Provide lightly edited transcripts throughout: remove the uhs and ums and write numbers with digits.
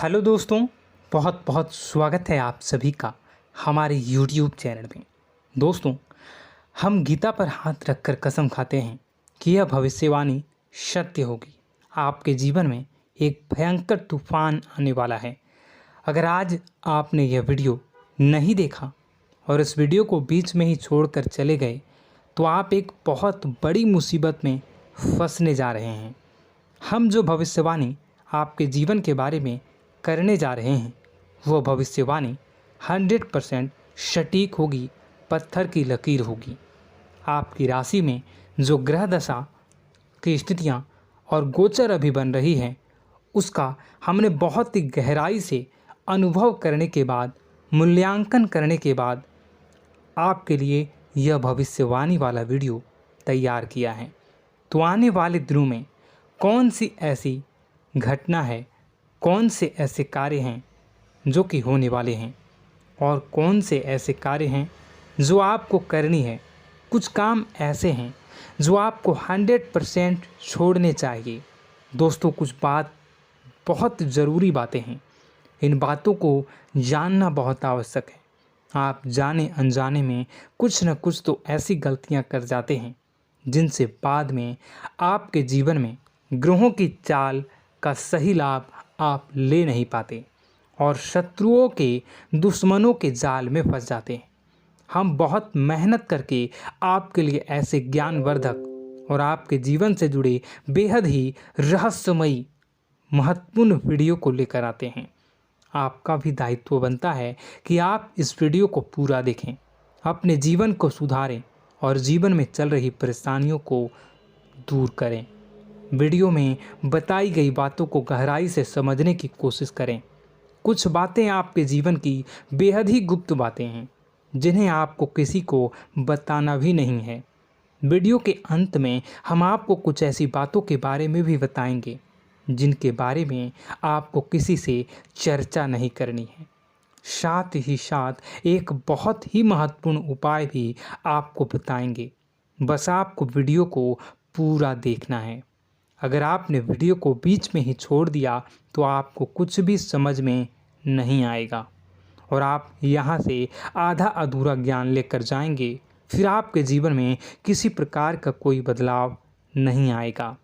Hello दोस्तों, बहुत बहुत स्वागत है आप सभी का हमारे YouTube चैनल में। दोस्तों, हम गीता पर हाथ रखकर कसम खाते हैं कि यह भविष्यवाणी सत्य होगी। आपके जीवन में एक भयंकर तूफान आने वाला है। अगर आज आपने यह वीडियो नहीं देखा और इस वीडियो को बीच में ही छोड़कर चले गए तो आप एक बहुत बड़ी मुसीबत में फंसने जा रहे हैं। हम जो भविष्यवाणी आपके जीवन के बारे में करने जा रहे हैं वो भविष्यवाणी 100% सटीक होगी, पत्थर की लकीर होगी। आपकी राशि में जो ग्रह दशा की स्थितियाँ और गोचर अभी बन रही हैं उसका हमने बहुत ही गहराई से अनुभव करने के बाद, मूल्यांकन करने के बाद आपके लिए यह भविष्यवाणी वाला वीडियो तैयार किया है। तो आने वाले दिनों में कौन सी ऐसी घटना है, कौन से ऐसे कार्य हैं जो कि होने वाले हैं और कौन से ऐसे कार्य हैं जो आपको करनी है। कुछ काम ऐसे हैं जो आपको 100% छोड़ने चाहिए। दोस्तों, कुछ बात बहुत ज़रूरी बातें हैं। इन बातों को जानना बहुत आवश्यक है। आप जाने अनजाने में कुछ न कुछ तो ऐसी गलतियां कर जाते हैं जिनसे बाद में आपके जीवन में ग्रहों की चाल का सही लाभ आप ले नहीं पाते और शत्रुओं के, दुश्मनों के जाल में फंस जाते हैं। हम बहुत मेहनत करके आपके लिए ऐसे ज्ञानवर्धक और आपके जीवन से जुड़े बेहद ही रहस्यमयी महत्वपूर्ण वीडियो को लेकर आते हैं। आपका भी दायित्व बनता है कि आप इस वीडियो को पूरा देखें, अपने जीवन को सुधारें और जीवन में चल रही परेशानियों को दूर करें। वीडियो में बताई गई बातों को गहराई से समझने की कोशिश करें। कुछ बातें आपके जीवन की बेहद ही गुप्त बातें हैं जिन्हें आपको किसी को बताना भी नहीं है। वीडियो के अंत में हम आपको कुछ ऐसी बातों के बारे में भी बताएंगे जिनके बारे में आपको किसी से चर्चा नहीं करनी है। साथ ही साथ एक बहुत ही महत्वपूर्ण उपाय भी आपको बताएंगे। बस आपको वीडियो को पूरा देखना है। अगर आपने वीडियो को बीच में ही छोड़ दिया तो आपको कुछ भी समझ में नहीं आएगा और आप यहाँ से आधा अधूरा ज्ञान लेकर जाएंगे। फिर आपके जीवन में किसी प्रकार का कोई बदलाव नहीं आएगा।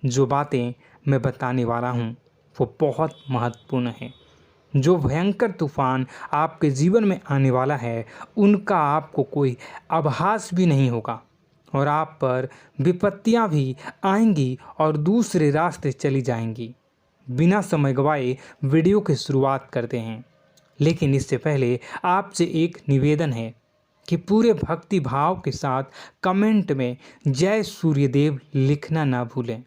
जो बातें मैं बताने वाला हूँ वो बहुत महत्वपूर्ण है। जो भयंकर तूफान आपके जीवन में आने वाला है उनका आपको कोई आभास भी नहीं होगा और आप पर विपत्तियां भी आएंगी और दूसरे रास्ते चली जाएंगी। बिना समय गवाए वीडियो की शुरुआत करते हैं, लेकिन इससे पहले आपसे एक निवेदन है कि पूरे भक्ति भाव के साथ कमेंट में जय सूर्यदेव लिखना ना भूलें।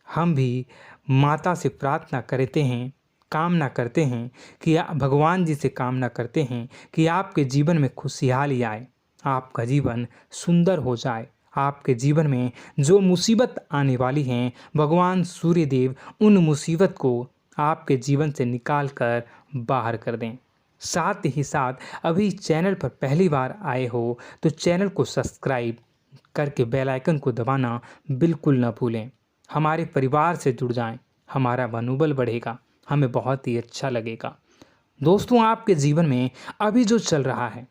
हम भी माता से प्रार्थना करते हैं, कामना करते हैं कि भगवान जी से कामना करते हैं कि आपके जीवन में खुशहाली आए, आपका जीवन सुंदर हो जाए। आपके जीवन में जो मुसीबत आने वाली हैं भगवान सूर्यदेव उन मुसीबत को आपके जीवन से निकाल कर बाहर कर दें। साथ ही साथ अभी चैनल पर पहली बार आए हो तो चैनल को सब्सक्राइब करके बेल आइकन को दबाना बिल्कुल न भूलें। हमारे परिवार से जुड़ जाएं, हमारा मनोबल बढ़ेगा, हमें बहुत ही अच्छा लगेगा। दोस्तों, आपके जीवन में अभी जो चल रहा है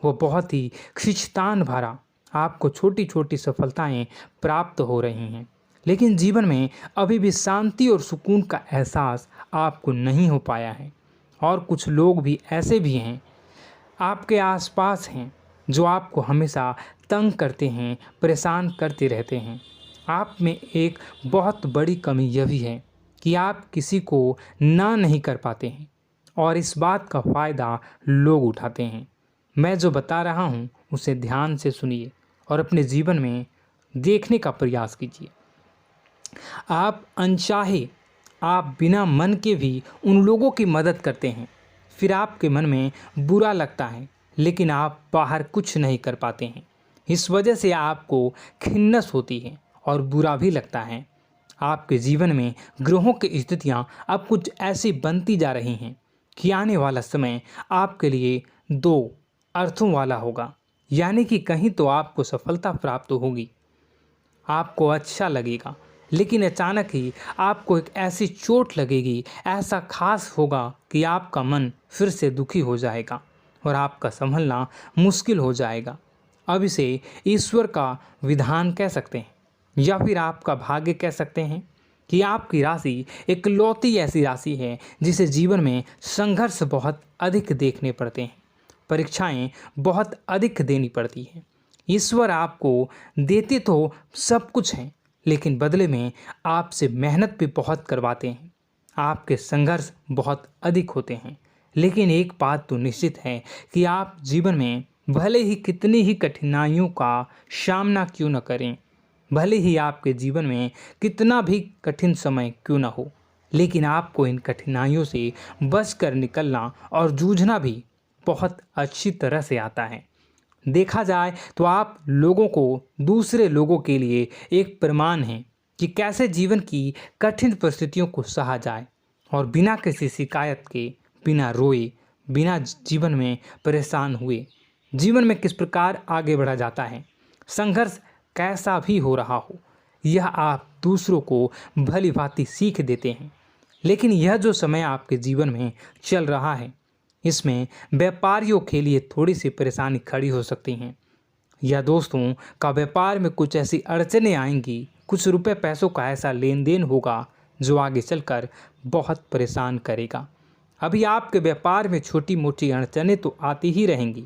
वो बहुत ही खींचतान भरा, आपको छोटी छोटी सफलताएं प्राप्त हो रही हैं, लेकिन जीवन में अभी भी शांति और सुकून का एहसास आपको नहीं हो पाया है। और कुछ लोग भी ऐसे भी हैं आपके आसपास हैं जो आपको हमेशा तंग करते हैं, परेशान करते रहते हैं। आप में एक बहुत बड़ी कमी यह भी है कि आप किसी को ना नहीं कर पाते हैं और इस बात का फ़ायदा लोग उठाते हैं। मैं जो बता रहा हूँ उसे ध्यान से सुनिए और अपने जीवन में देखने का प्रयास कीजिए। आप अनचाहे, आप बिना मन के भी उन लोगों की मदद करते हैं, फिर आपके मन में बुरा लगता है लेकिन आप बाहर कुछ नहीं कर पाते हैं। इस वजह से आपको खिन्नस होती है और बुरा भी लगता है। आपके जीवन में ग्रहों की स्थितियाँ अब कुछ ऐसी बनती जा रही हैं कि आने वाला समय आपके लिए दो अर्थों वाला होगा। यानी कि कहीं तो आपको सफलता प्राप्त होगी, आपको अच्छा लगेगा, लेकिन अचानक ही आपको एक ऐसी चोट लगेगी, ऐसा खास होगा कि आपका मन फिर से दुखी हो जाएगा और आपका संभलना मुश्किल हो जाएगा। अब इसे ईश्वर का विधान कह सकते हैं या फिर आपका भाग्य कह सकते हैं कि आपकी राशि इकलौती ऐसी राशि है जिसे जीवन में संघर्ष बहुत अधिक देखने पड़ते हैं, परीक्षाएं बहुत अधिक देनी पड़ती हैं। ईश्वर आपको देते तो सब कुछ हैं, लेकिन बदले में आपसे मेहनत भी बहुत करवाते हैं। आपके संघर्ष बहुत अधिक होते हैं, लेकिन एक बात तो निश्चित है कि आप जीवन में भले ही कितनी ही कठिनाइयों का सामना क्यों न करें, भले ही आपके जीवन में कितना भी कठिन समय क्यों न हो, लेकिन आपको इन कठिनाइयों से बचकर निकलना और जूझना भी बहुत अच्छी तरह से आता है। देखा जाए तो आप लोगों को दूसरे लोगों के लिए एक प्रमाण हैं कि कैसे जीवन की कठिन परिस्थितियों को सहा जाए और बिना किसी शिकायत के, बिना रोए, बिना जीवन में परेशान हुए जीवन में किस प्रकार आगे बढ़ा जाता है। संघर्ष कैसा भी हो रहा हो, यह आप दूसरों को भली भांति सीख देते हैं। लेकिन यह जो समय आपके जीवन में चल रहा है, इसमें व्यापारियों के लिए थोड़ी सी परेशानी खड़ी हो सकती हैं, या दोस्तों का व्यापार में कुछ ऐसी अड़चनें आएंगी, कुछ रुपए पैसों का ऐसा लेन देन होगा जो आगे चलकर बहुत परेशान करेगा। अभी आपके व्यापार में छोटी मोटी अड़चनें तो आती ही रहेंगी,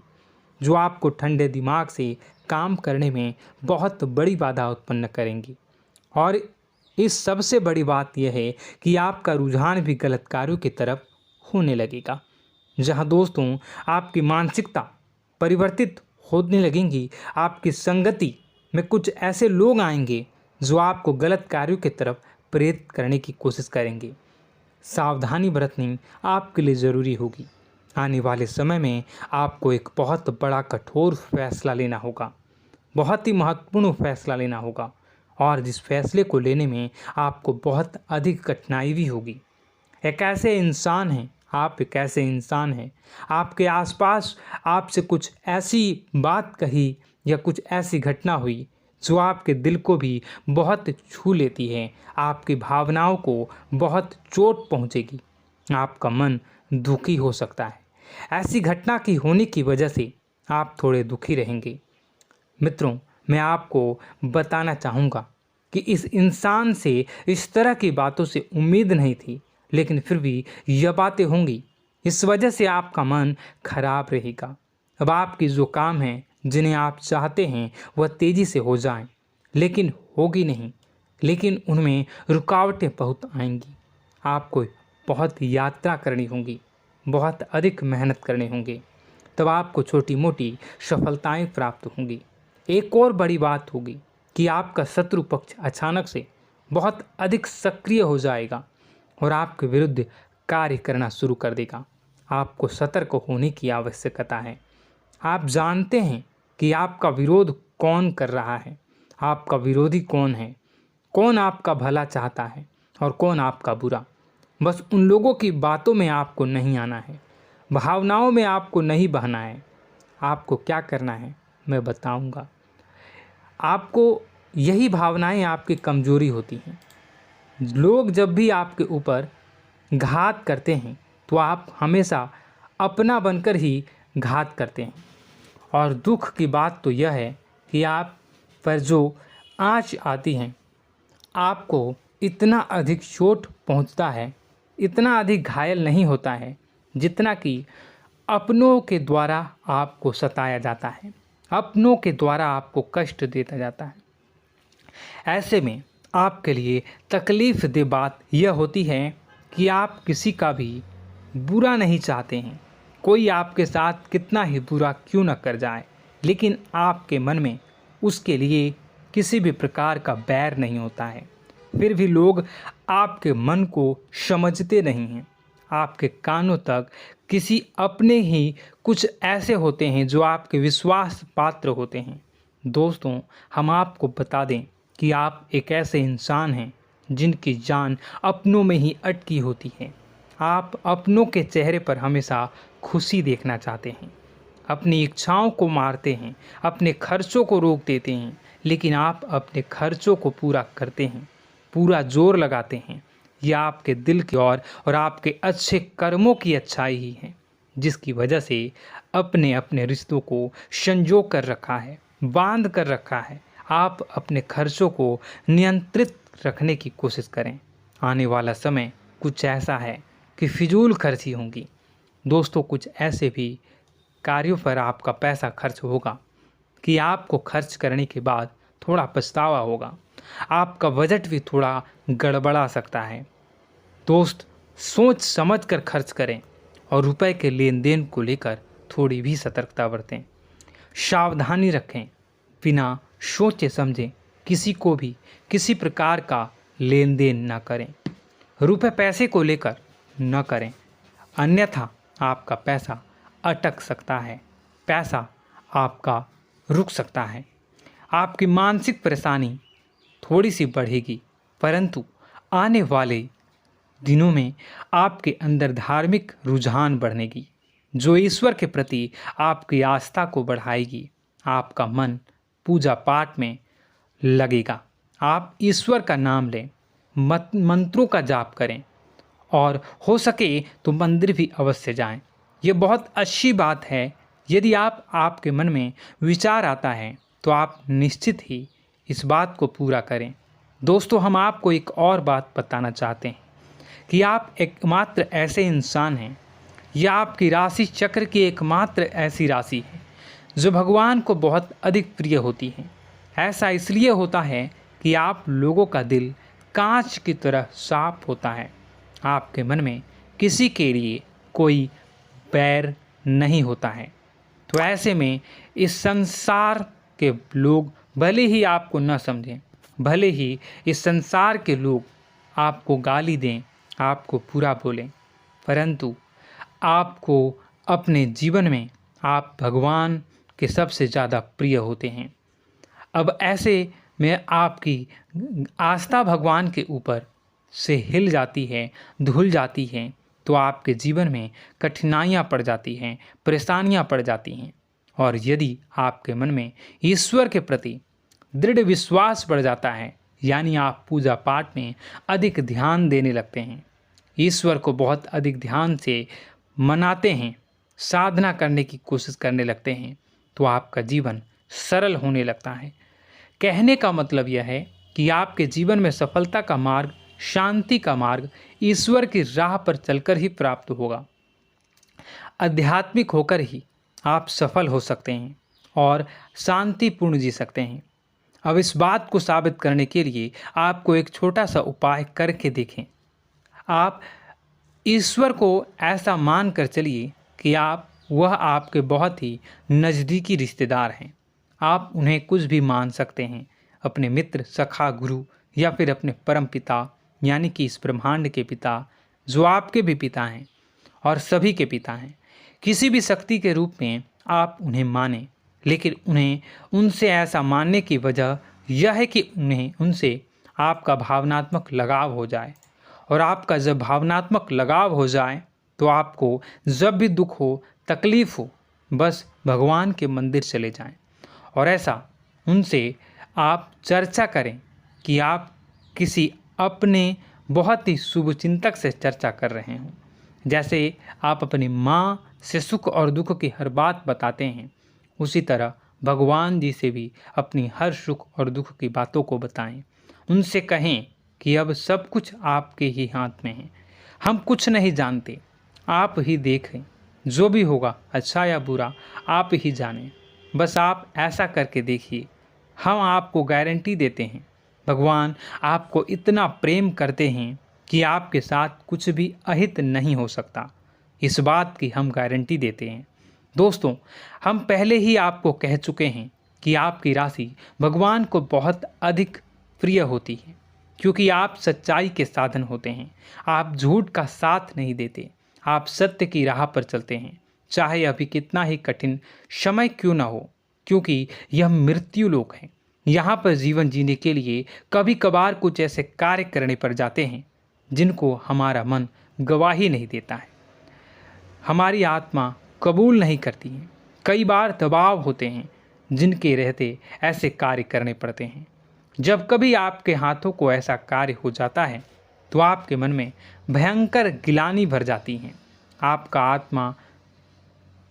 जो आपको ठंडे दिमाग से काम करने में बहुत बड़ी बाधा उत्पन्न करेंगी। और इस सबसे बड़ी बात यह है कि आपका रुझान भी गलत कार्यों की तरफ होने लगेगा, जहां दोस्तों आपकी मानसिकता परिवर्तित होने लगेंगी। आपकी संगति में कुछ ऐसे लोग आएंगे जो आपको गलत कार्यों की तरफ प्रेरित करने की कोशिश करेंगे। सावधानी बरतनी आपके लिए ज़रूरी होगी। आने वाले समय में आपको एक बहुत बड़ा कठोर फैसला लेना होगा, बहुत ही महत्वपूर्ण फैसला लेना होगा, और जिस फैसले को लेने में आपको बहुत अधिक कठिनाई भी होगी। एक ऐसे इंसान हैं, आप एक ऐसे इंसान हैं, आपके आसपास आपसे कुछ ऐसी बात कही या कुछ ऐसी घटना हुई जो आपके दिल को भी बहुत छू लेती है, आपकी भावनाओं को बहुत चोट पहुंचेगी, आपका मन दुखी हो सकता है। ऐसी घटना की होने की वजह से आप थोड़े दुखी रहेंगे। मित्रों, मैं आपको बताना चाहूँगा कि इस इंसान से इस तरह की बातों से उम्मीद नहीं थी, लेकिन फिर भी यह बातें होंगी। इस वजह से आपका मन खराब रहेगा। अब आपकी जो काम है, जिन्हें आप चाहते हैं वह तेज़ी से हो जाएं, लेकिन होगी नहीं, लेकिन उनमें रुकावटें बहुत आएंगी। आपको बहुत यात्रा करनी होगी, बहुत अधिक मेहनत करने होंगे, तब आपको छोटी मोटी सफलताएं प्राप्त होंगी। एक और बड़ी बात होगी कि आपका शत्रु पक्ष अचानक से बहुत अधिक सक्रिय हो जाएगा और आपके विरुद्ध कार्य करना शुरू कर देगा। आपको सतर्क होने की आवश्यकता है। आप जानते हैं कि आपका विरोध कौन कर रहा है, आपका विरोधी कौन है, कौन आपका भला चाहता है और कौन आपका बुरा। बस उन लोगों की बातों में आपको नहीं आना है, भावनाओं में आपको नहीं बहना है। आपको क्या करना है मैं बताऊंगा। आपको यही भावनाएं आपकी कमजोरी होती हैं। लोग जब भी आपके ऊपर घात करते हैं तो आप हमेशा अपना बनकर ही घात करते हैं। और दुख की बात तो यह है कि आप पर जो आँच आती है, आपको इतना अधिक चोट पहुंचता है, इतना अधिक घायल नहीं होता है जितना कि अपनों के द्वारा आपको सताया जाता है, अपनों के द्वारा आपको कष्ट देता जाता है। ऐसे में आपके लिए तकलीफ़ दे बात यह होती है कि आप किसी का भी बुरा नहीं चाहते हैं। कोई आपके साथ कितना ही बुरा क्यों न कर जाए, लेकिन आपके मन में उसके लिए किसी भी प्रकार का बैर नहीं होता है। फिर भी लोग आपके मन को समझते नहीं हैं। आपके कानों तक किसी अपने ही कुछ ऐसे होते हैं जो आपके विश्वास पात्र होते हैं। दोस्तों, हम आपको बता दें कि आप एक ऐसे इंसान हैं जिनकी जान अपनों में ही अटकी होती है। आप अपनों के चेहरे पर हमेशा खुशी देखना चाहते हैं, अपनी इच्छाओं को मारते हैं, अपने खर्चों को रोक देते हैं, लेकिन आप अपने खर्चों को पूरा करते हैं। पूरा जोर लगाते हैं, यह आपके दिल की और आपके अच्छे कर्मों की अच्छाई ही है, जिसकी वजह से अपने अपने रिश्तों को संजो कर रखा है, बांध कर रखा है। आप अपने खर्चों को नियंत्रित रखने की कोशिश करें। आने वाला समय कुछ ऐसा है कि फिजूल खर्ची होंगी। दोस्तों, कुछ ऐसे भी कार्यों पर आपका पैसा खर्च होगा कि आपको खर्च करने के बाद थोड़ा पछतावा होगा। आपका बजट भी थोड़ा गड़बड़ा सकता है। दोस्त, सोच समझ कर खर्च करें और रुपए के लेन देन को लेकर थोड़ी भी सतर्कता बरतें। सावधानी रखें, बिना सोचे समझे किसी को भी किसी प्रकार का लेन देन न करें। रुपए पैसे को लेकर न करें, अन्यथा आपका पैसा अटक सकता है, पैसा आपका रुक सकता है। आपकी मानसिक परेशानी थोड़ी सी बढ़ेगी, परंतु आने वाले दिनों में आपके अंदर धार्मिक रुझान बढ़नेगी, जो ईश्वर के प्रति आपकी आस्था को बढ़ाएगी। आपका मन पूजा पाठ में लगेगा। आप ईश्वर का नाम लें, मंत्रों का जाप करें और हो सके तो मंदिर भी अवश्य जाएं। ये बहुत अच्छी बात है। यदि आपके मन में विचार आता है तो आप निश्चित ही इस बात को पूरा करें। दोस्तों, हम आपको एक और बात बताना चाहते हैं कि आप एकमात्र ऐसे इंसान हैं, यह आपकी राशि चक्र की एकमात्र ऐसी राशि है जो भगवान को बहुत अधिक प्रिय होती है। ऐसा इसलिए होता है कि आप लोगों का दिल कांच की तरह साफ होता है। आपके मन में किसी के लिए कोई बैर नहीं होता है। तो ऐसे में इस संसार के लोग भले ही आपको न समझें, भले ही इस संसार के लोग आपको गाली दें, आपको बुरा बोलें, परंतु आपको अपने जीवन में आप भगवान के सबसे ज़्यादा प्रिय होते हैं। अब ऐसे में आपकी आस्था भगवान के ऊपर से हिल जाती है, धुल जाती है, तो आपके जीवन में कठिनाइयाँ पड़ जाती हैं, परेशानियाँ पड़ जाती हैं। और यदि आपके मन में ईश्वर के प्रति दृढ़ विश्वास बढ़ जाता है, यानी आप पूजा पाठ में अधिक ध्यान देने लगते हैं, ईश्वर को बहुत अधिक ध्यान से मनाते हैं, साधना करने की कोशिश करने लगते हैं, तो आपका जीवन सरल होने लगता है। कहने का मतलब यह है कि आपके जीवन में सफलता का मार्ग, शांति का मार्ग ईश्वर की राह पर चलकर ही प्राप्त होगा। आध्यात्मिक होकर ही आप सफल हो सकते हैं और शांतिपूर्ण जी सकते हैं। अब इस बात को साबित करने के लिए आपको एक छोटा सा उपाय करके देखें। आप ईश्वर को ऐसा मान कर चलिए कि वह आपके बहुत ही नज़दीकी रिश्तेदार हैं। आप उन्हें कुछ भी मान सकते हैं, अपने मित्र, सखा, गुरु या फिर अपने परम पिता, यानी कि इस ब्रह्मांड के पिता, जो आपके भी पिता हैं और सभी के पिता हैं। किसी भी शक्ति के रूप में आप उन्हें मानें, लेकिन उन्हें उनसे ऐसा मानने की वजह यह है कि उनसे आपका भावनात्मक लगाव हो जाए। और आपका जब भावनात्मक लगाव हो जाए तो आपको जब भी दुख हो, तकलीफ़ हो, बस भगवान के मंदिर चले जाएं और ऐसा उनसे आप चर्चा करें कि आप किसी अपने बहुत ही शुभचिंतक से चर्चा कर रहे हों। जैसे आप अपनी माँ से सुख और दुख की हर बात बताते हैं, उसी तरह भगवान जी से भी अपनी हर सुख और दुख की बातों को बताएं। उनसे कहें कि अब सब कुछ आपके ही हाथ में है, हम कुछ नहीं जानते, आप ही देखें, जो भी होगा अच्छा या बुरा आप ही जानें। बस आप ऐसा करके देखिए, हम आपको गारंटी देते हैं भगवान आपको इतना प्रेम करते हैं कि आपके साथ कुछ भी अहित नहीं हो सकता। इस बात की हम गारंटी देते हैं। दोस्तों, हम पहले ही आपको कह चुके हैं कि आपकी राशि भगवान को बहुत अधिक प्रिय होती है, क्योंकि आप सच्चाई के साधन होते हैं। आप झूठ का साथ नहीं देते, आप सत्य की राह पर चलते हैं, चाहे अभी कितना ही कठिन समय क्यों ना हो, क्योंकि यह मृत्यु लोक है। यहाँ पर जीवन जीने के लिए कभी कभार कुछ ऐसे कार्य करने पड़ जाते हैं जिनको हमारा मन गवाही नहीं देता है, हमारी आत्मा कबूल नहीं करती है। कई बार दबाव होते हैं जिनके रहते ऐसे कार्य करने पड़ते हैं। जब कभी आपके हाथों को ऐसा कार्य हो जाता है तो आपके मन में भयंकर गिलानी भर जाती है। आपका आत्मा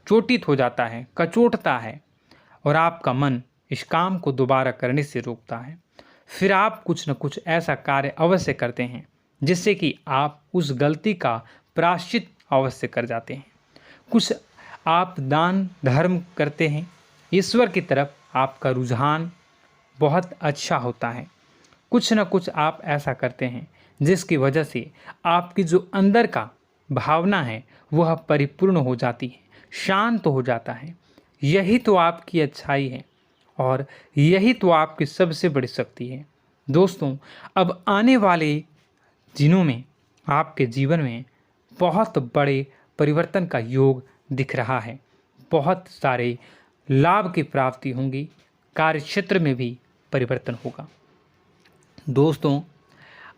चोटित हो जाता है, कचोटता है और आपका मन इस काम को दोबारा करने से रोकता है। फिर आप कुछ न कुछ ऐसा कार्य अवश्य करते हैं जिससे कि आप उस गलती का प्रायश्चित अवश्य कर जाते हैं। कुछ आप दान धर्म करते हैं। ईश्वर की तरफ आपका रुझान बहुत अच्छा होता है। कुछ न कुछ आप ऐसा करते हैं जिसकी वजह से आपकी जो अंदर का भावना है वह परिपूर्ण हो जाती है, शांत हो जाता है। यही तो आपकी अच्छाई है और यही तो आपकी सबसे बड़ी शक्ति है। दोस्तों, अब आने वाले दिनों में आपके जीवन में बहुत बड़े परिवर्तन का योग दिख रहा है। बहुत सारे लाभ की प्राप्ति होंगी, कार्य क्षेत्र में भी परिवर्तन होगा। दोस्तों,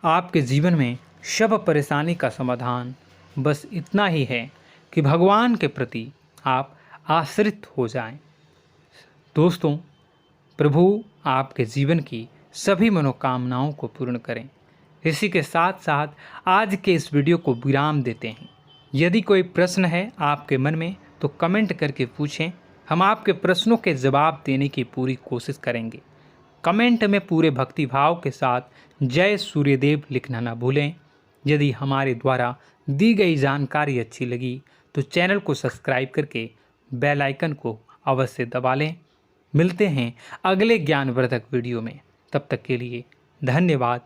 आपके जीवन में सब परेशानी का समाधान बस इतना ही है कि भगवान के प्रति आप आश्रित हो जाएं। दोस्तों, प्रभु आपके जीवन की सभी मनोकामनाओं को पूर्ण करें। इसी के साथ साथ आज के इस वीडियो को विराम देते हैं। यदि कोई प्रश्न है आपके मन में तो कमेंट करके पूछें, हम आपके प्रश्नों के जवाब देने की पूरी कोशिश करेंगे। कमेंट में पूरे भक्तिभाव के साथ जय सूर्यदेव लिखना ना भूलें। यदि हमारे द्वारा दी गई जानकारी अच्छी लगी तो चैनल को सब्सक्राइब करके बेल आइकन को अवश्य दबा लें। मिलते हैं अगले ज्ञानवर्धक वीडियो में। तब तक के लिए धन्यवाद।